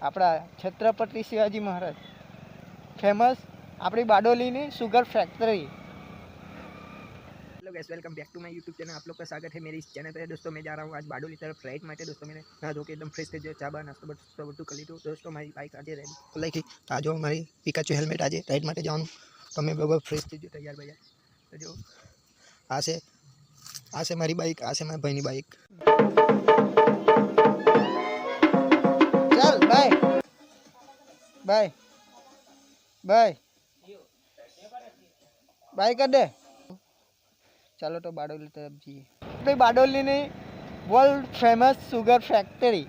આપણા છત્રપતિ શિવાજી મહારાજ फेमस अपनी बारडोली ની sugar factory. Hello guys, welcome back to my YouTube channel. आप लोग का स्वागत है मेरी इस चैनल पे। दोस्तों मैं जा रहा हूँ आज बारडोली तरफ राइड माटे। दोस्तों मैंने नहा धो के एकदम फ्रेश थे, जो चाबा नास्तो બધું કરી લીધું। दोस्तों મારી બાઇક આજે રેડી ખોલાઈ ગઈ। આ જો મારી પિકાચુ હેલ્મેટ આજે રાઈડ માટે જવાનું, તો મેં બરાબર ફ્રેશ થઈ ગયો, તૈયાર ભૈયા। તો જો આ છે મારી બાઇક, આ છે મારા ભાઈની બાઇક। चल बाय बाय बाय बाय कर दे। चलो तो बारडोली तरफ जाइए। भाई बारडोली ની વર્લ્ડ ફેમસ શુગર ફેક્ટરી।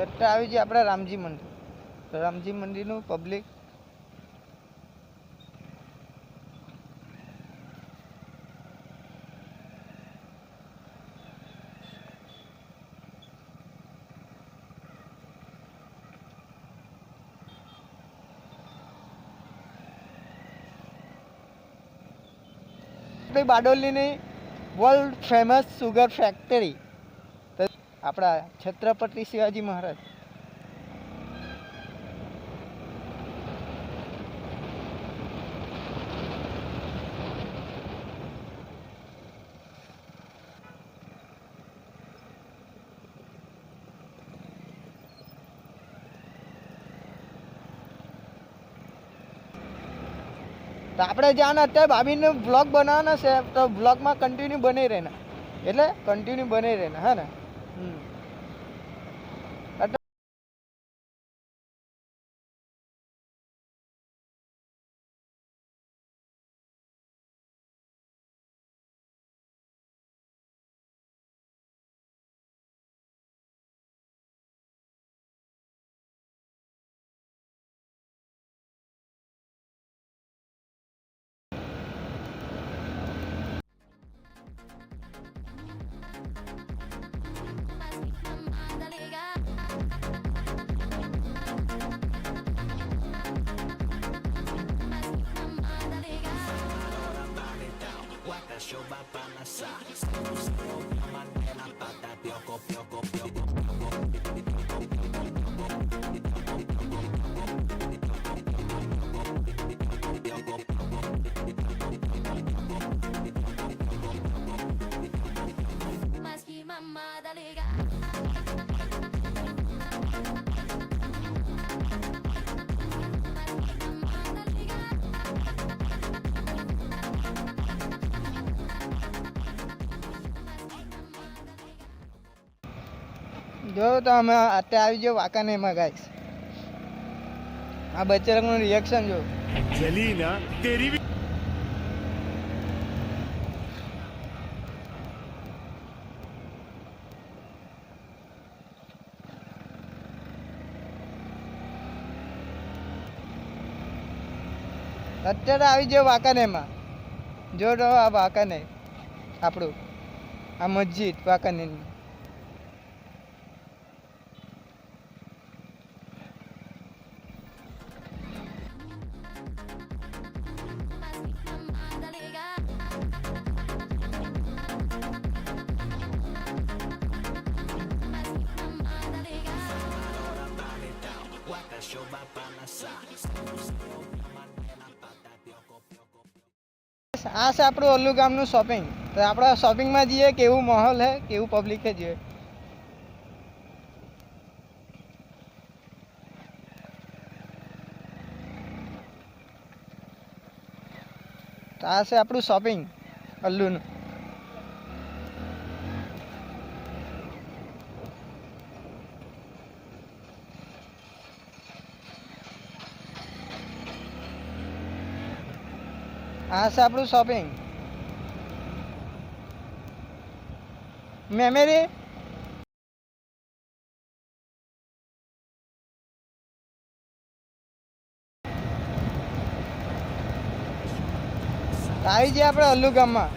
અત્યારે આવી છે આપણા રામજી મંદિર। રામજી મંદિરનું પબ્લિક बारडोली ની વર્લ્ડ ફેમસ શુગર ફેક્ટરી। આપણા છત્રપતિ શિવાજી મહારાજ तो આપણે જ્યાં અત્યારે ભાભીનો વ્લોગ બનાવવાનો છે, તો વ્લોગમાં કન્ટિન્યુ બની રહેના, એટલે કન્ટિન્યુ બની રહેના, હા ને। જો તો અમે અત્યારે આવી ગયો વાંકાનેરમાં ગાઈસ। આ બચ્ચાનું રિએક્શન જો જલીના તેરી અત્યારે આવી ગયો વાંકાનેરમાં। જો તો આ વાંકાને આપણું આ મસ્જિદ વાંકાનેરની। આ છે આપણું ઓલ્લુ ગામનું શોપિંગ। તો આપણે શોપિંગમાં જઈએ, કેવું માહોલ હે, કેવું પબ્લિક હે જોઈએ। તો આ છે આપણું શોપિંગ ઓલ્લુનું। આ છે આપણું શોપિંગ મેમરી। આવી જઈએ આપણે અલ્લુ ગામમાં.